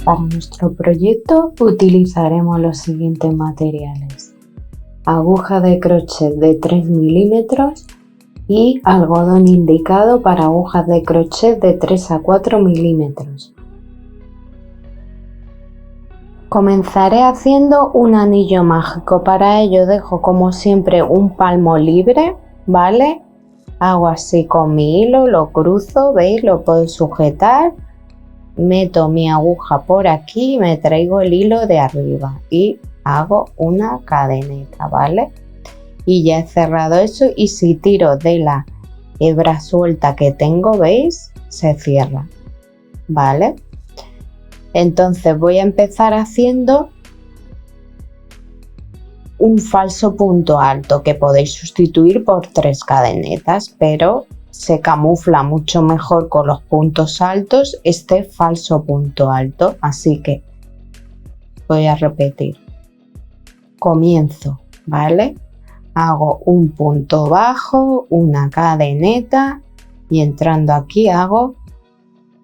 Para nuestro proyecto utilizaremos los siguientes materiales: aguja de crochet de 3 milímetros y algodón indicado para agujas de crochet de 3 a 4 milímetros. Comenzaré haciendo un anillo mágico. Para ello dejo como siempre un palmo libre, ¿vale? Hago así con mi hilo, lo cruzo, ¿veis? Lo puedo sujetar, meto mi aguja por aquí, me traigo el hilo de arriba y hago una cadeneta, ¿vale? Y ya he cerrado eso, y si tiro de la hebra suelta que tengo, ¿veis? Se cierra, ¿vale? Entonces voy a empezar haciendo un falso punto alto que podéis sustituir por 3 cadenetas, pero se camufla mucho mejor con los puntos altos este falso punto alto, así que voy a repetir. Comienzo, ¿vale? Hago un punto bajo, una cadeneta y entrando aquí hago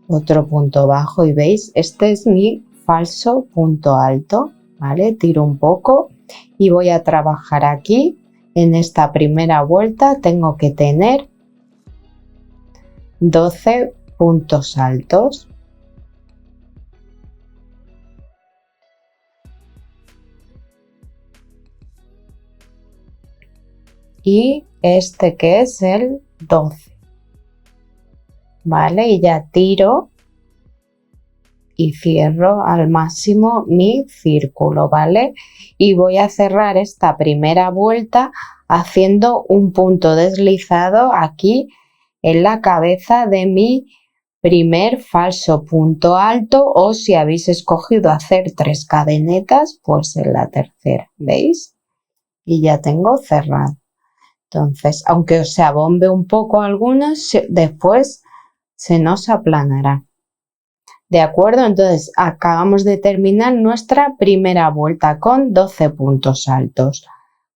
otro punto bajo y veis, este es mi falso punto alto, ¿vale? Tiro un poco y voy a trabajar aquí. En esta primera vuelta tengo que tener 12 puntos altos. Y este que es el 12, ¿vale? Y ya tiro y cierro al máximo mi círculo, ¿vale? Y voy a cerrar esta primera vuelta haciendo un punto deslizado aquí en la cabeza de mi primer falso punto alto, o si habéis escogido hacer 3 cadenetas, pues en la tercera, ¿veis? Y ya tengo cerrado. Entonces, aunque os se abombe un poco algunos, después se nos aplanará. ¿De acuerdo? Entonces, acabamos de terminar nuestra primera vuelta con 12 puntos altos.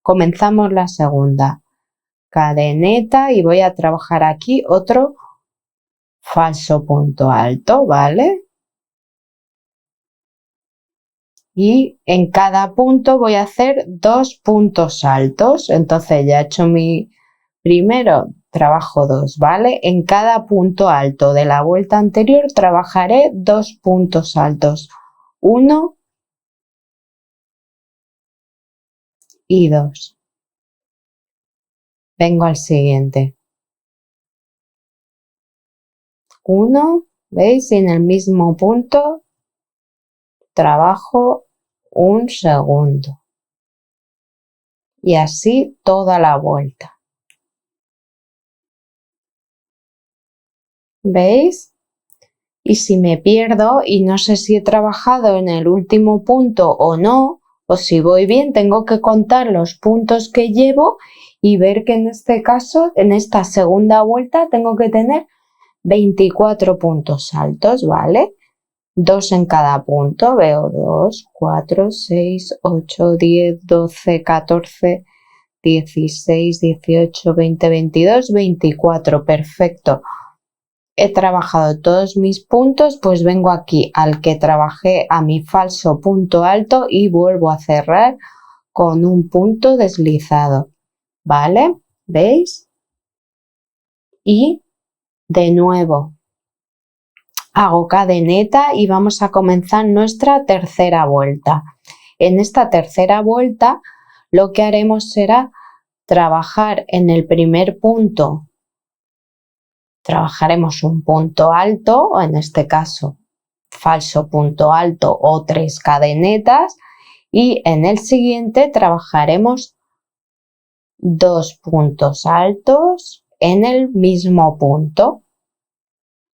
Comenzamos la segunda. Cadeneta y voy a trabajar aquí otro falso punto alto, ¿vale? Y en cada punto voy a hacer 2 puntos altos. Entonces ya he hecho mi primero, trabajo 2, ¿vale? En cada punto alto de la vuelta anterior trabajaré 2 puntos altos, 1 y 2. Vengo al siguiente. 1, ¿veis? Y en el mismo punto trabajo un segundo. Y así toda la vuelta. ¿Veis? Y si me pierdo y no sé si he trabajado en el último punto o no, o si voy bien, tengo que contar los puntos que llevo y ver que en este caso, en esta segunda vuelta, tengo que tener 24 puntos altos, ¿vale? 2 en cada punto, veo 2, 4, 6, 8, 10, 12, 14, 16, 18, 20, 22, 24, perfecto. He trabajado todos mis puntos, pues vengo aquí al que trabajé a mi falso punto alto y vuelvo a cerrar con un punto deslizado, ¿vale? ¿Veis? Y de nuevo hago cadeneta y vamos a comenzar nuestra tercera vuelta. En esta tercera vuelta lo que haremos será trabajar en el primer punto. Trabajaremos un punto alto, o en este caso falso punto alto o 3 cadenetas, y en el siguiente trabajaremos 2 puntos altos en el mismo punto,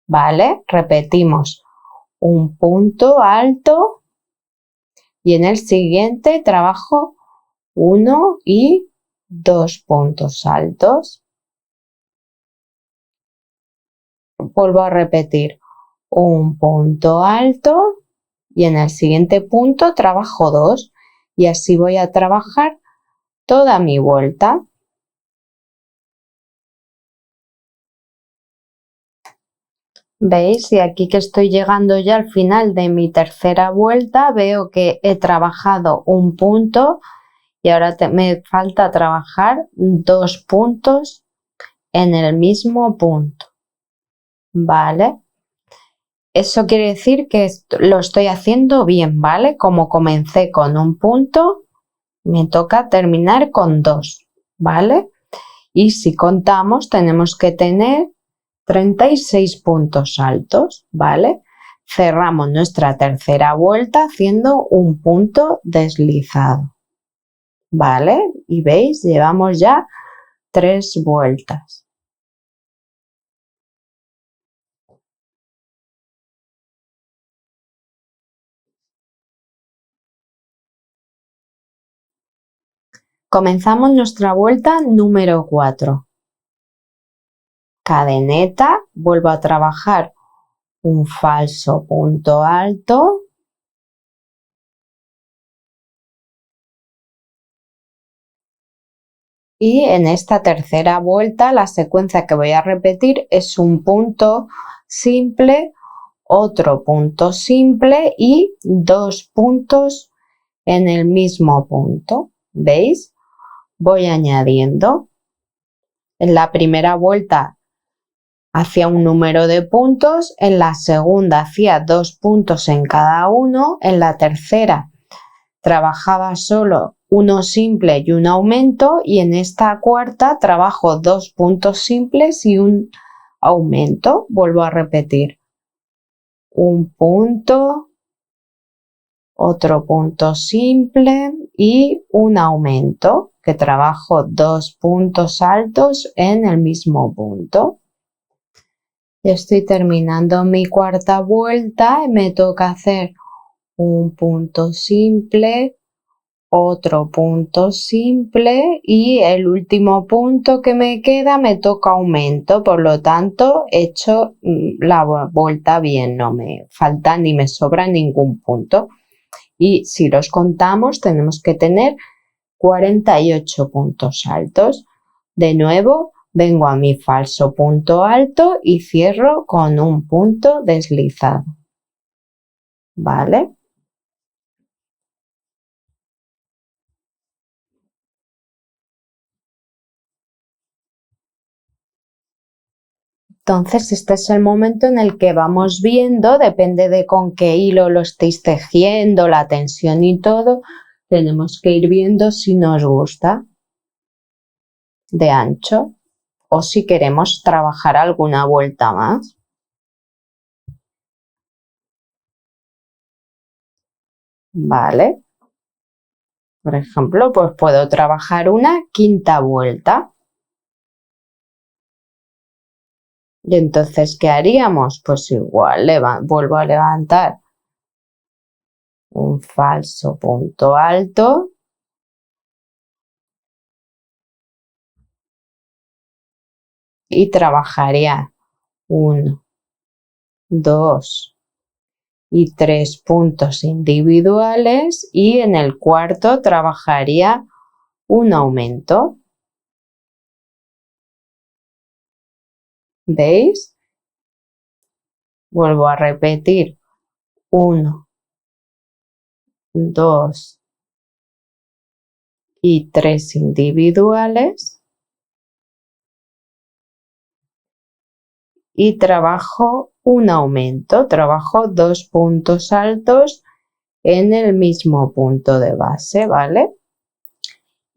¿vale? Repetimos, un punto alto y en el siguiente trabajo 1 y 2 puntos altos. Vuelvo a repetir, un punto alto y en el siguiente punto trabajo 2 y así voy a trabajar toda mi vuelta. ¿Veis? Y aquí que estoy llegando ya al final de mi tercera vuelta, veo que he trabajado un punto y ahora me falta trabajar 2 puntos en el mismo punto. ¿Vale? Eso quiere decir que lo estoy haciendo bien, ¿vale? Como comencé con un punto, me toca terminar con 2, ¿vale? Y si contamos, tenemos que tener 36 puntos altos, ¿vale? Cerramos nuestra tercera vuelta haciendo un punto deslizado, ¿vale? Y veis, llevamos ya 3 vueltas. Comenzamos nuestra vuelta número 4. Cadeneta, vuelvo a trabajar un falso punto alto. Y en esta tercera vuelta la secuencia que voy a repetir es un punto simple, otro punto simple y 2 puntos en el mismo punto. ¿Veis? Voy añadiendo. En la primera vuelta hacía un número de puntos, en la segunda hacía 2 puntos en cada uno, en la tercera trabajaba solo uno simple y un aumento, y en esta cuarta trabajo 2 puntos simples y un aumento. Vuelvo a repetir. Un punto, otro punto simple y un aumento, que trabajo 2 puntos altos en el mismo punto. Estoy terminando mi cuarta vuelta y me toca hacer un punto simple, otro punto simple y el último punto que me queda me toca aumento, por lo tanto he hecho la vuelta bien, no me falta ni me sobra ningún punto. Y si los contamos tenemos que tener 48 puntos altos. De nuevo vengo a mi falso punto alto y cierro con un punto deslizado. ¿Vale? Entonces este es el momento en el que vamos viendo, depende de con qué hilo lo estéis tejiendo, la tensión y todo, tenemos que ir viendo si nos gusta de ancho o si queremos trabajar alguna vuelta más. Vale. Por ejemplo, pues puedo trabajar una quinta vuelta. Y entonces, ¿qué haríamos? Pues igual vuelvo a levantar un falso punto alto y trabajaría 1, 2 y 3 puntos individuales, y en el cuarto trabajaría un aumento. ¿Veis? Vuelvo a repetir. 1, 2 y 3 individuales y trabajo un aumento, trabajo 2 puntos altos en el mismo punto de base, ¿vale?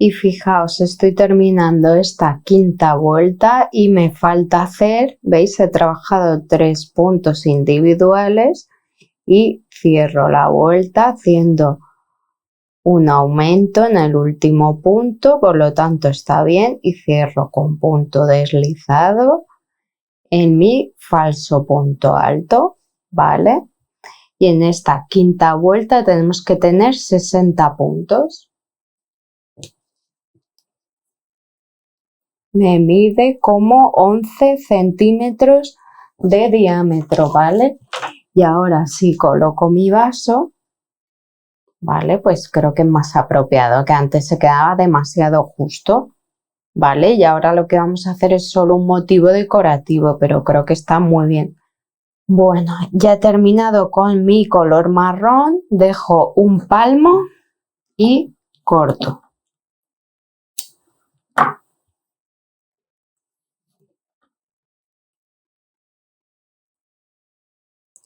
Y fijaos, estoy terminando esta quinta vuelta y me falta hacer, ¿veis? He trabajado 3 puntos individuales y cierro la vuelta haciendo un aumento en el último punto, por lo tanto está bien, y cierro con punto deslizado en mi falso punto alto, ¿vale? Y en esta quinta vuelta tenemos que tener 60 puntos. Me mide como 11 centímetros de diámetro, ¿vale? Y ahora sí coloco mi vaso, ¿vale? Pues creo que es más apropiado, que antes se quedaba demasiado justo, ¿vale? Y ahora lo que vamos a hacer es solo un motivo decorativo, pero creo que está muy bien. Bueno, ya he terminado con mi color marrón, dejo un palmo y corto.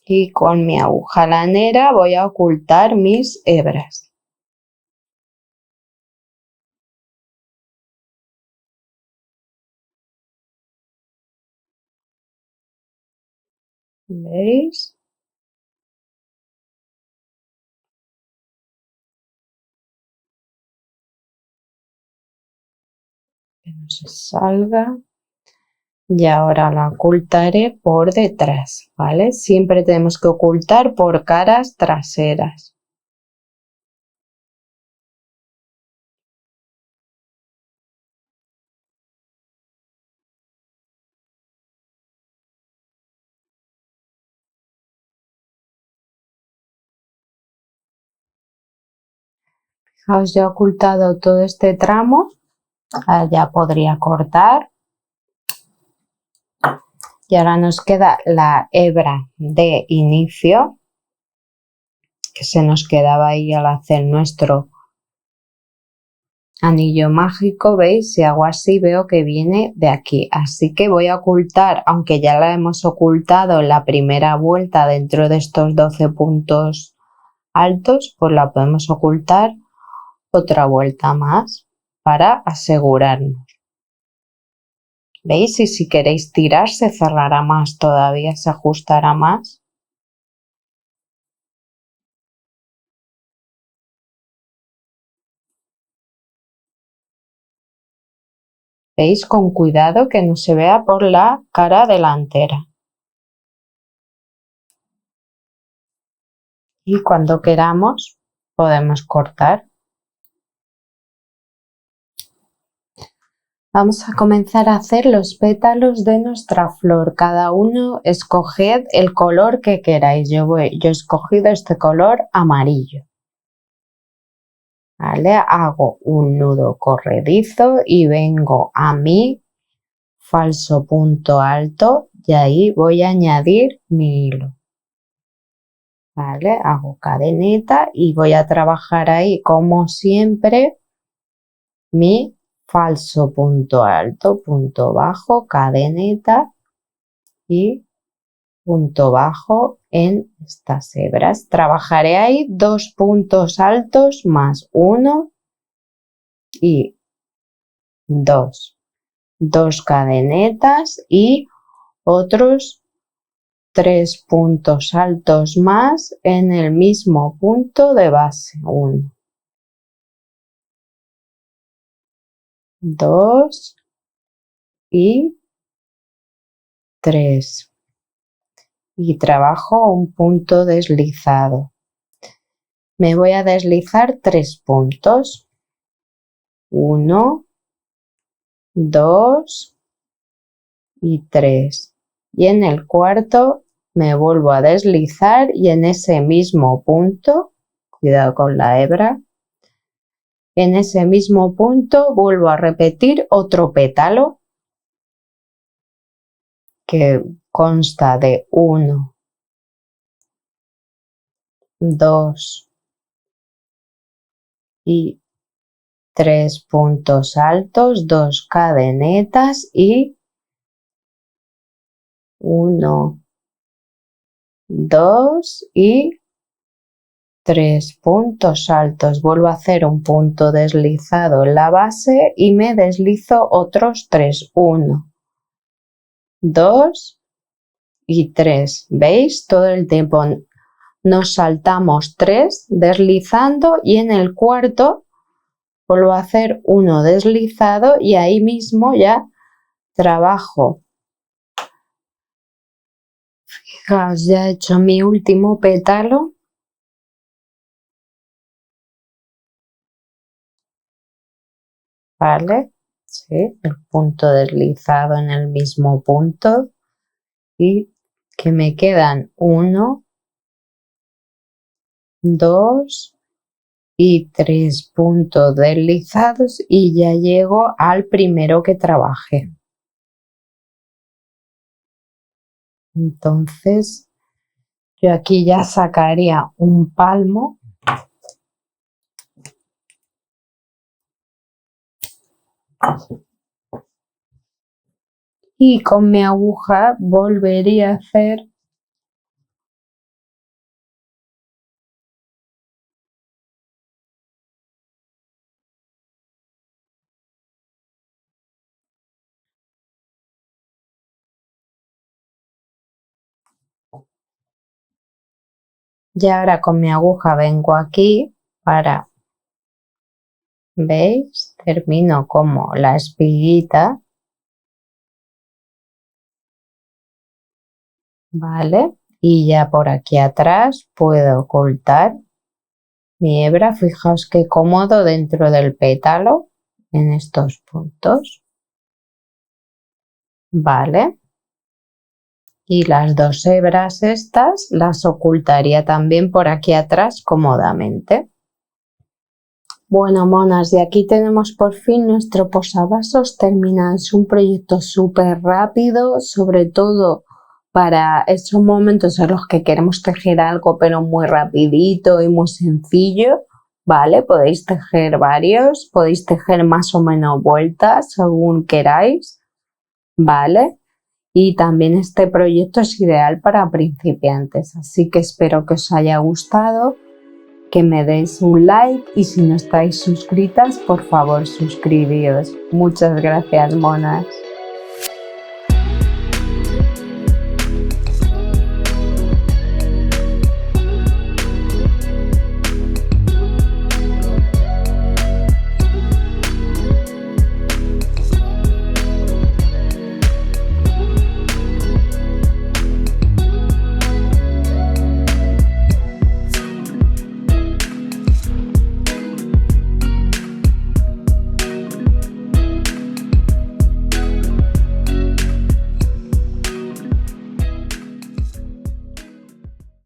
Y con mi aguja lanera voy a ocultar mis hebras. ¿Veis? Que no se salga. Y ahora la ocultaré por detrás, ¿vale? Siempre tenemos que ocultar por caras traseras. Fijaos, ya he ocultado todo este tramo. Ya podría cortar. Y ahora nos queda la hebra de inicio, que se nos quedaba ahí al hacer nuestro anillo mágico. ¿Veis? Si hago así veo que viene de aquí, así que voy a ocultar, aunque ya la hemos ocultado en la primera vuelta dentro de estos 12 puntos altos, pues la podemos ocultar otra vuelta más para asegurarnos. ¿Veis? Y si queréis tirar se cerrará más todavía, se ajustará más. ¿Veis? Con cuidado que no se vea por la cara delantera. Y cuando queramos podemos cortar. Vamos a comenzar a hacer los pétalos de nuestra flor. Cada uno escoged el color que queráis. Yo he escogido este color amarillo. ¿Vale? Hago un nudo corredizo y vengo a mi falso punto alto y ahí voy a añadir mi hilo. ¿Vale? Hago cadeneta y voy a trabajar ahí como siempre mi falso punto alto, punto bajo, cadeneta y punto bajo en estas hebras. Trabajaré ahí 2 puntos altos más 1 y 2. 2 cadenetas y otros 3 puntos altos más en el mismo punto de base. 1, 2 y 3. Y trabajo un punto deslizado. Me voy a deslizar 3 puntos. 1, 2 y 3. Y en el cuarto me vuelvo a deslizar y en ese mismo punto, cuidado con la hebra, en ese mismo punto vuelvo a repetir otro pétalo que consta de 1, 2 y 3 puntos altos, 2 cadenetas y 1, 2 y 3 puntos altos. Vuelvo a hacer un punto deslizado en la base y me deslizo otros 3. 1, 2 y 3. ¿Veis? Todo el tiempo nos saltamos 3 deslizando y en el cuarto vuelvo a hacer uno deslizado y ahí mismo ya trabajo. Fijaos, ya he hecho mi último pétalo. ¿Vale? Sí, el punto deslizado en el mismo punto y que me quedan 1, 2 y 3 puntos deslizados y ya llego al primero que trabajé. Entonces Yo aquí ya sacaría un palmo. Y con mi aguja volvería a hacer y ahora con mi aguja vengo aquí para, ¿veis? Termino como la espiguita, ¿vale? Y ya por aquí atrás puedo ocultar mi hebra. Fijaos qué cómodo dentro del pétalo en estos puntos, ¿vale? Y las dos hebras estas las ocultaría también por aquí atrás cómodamente. Bueno, monas, y aquí tenemos por fin nuestro posavasos terminado. Es un proyecto súper rápido, sobre todo para esos momentos en los que queremos tejer algo pero muy rapidito y muy sencillo, ¿vale? Podéis tejer varios, podéis tejer más o menos vueltas según queráis, ¿vale? Y también este proyecto es ideal para principiantes, así que espero que os haya gustado, que me deis un like y si no estáis suscritas, por favor suscribíos. Muchas gracias, monas.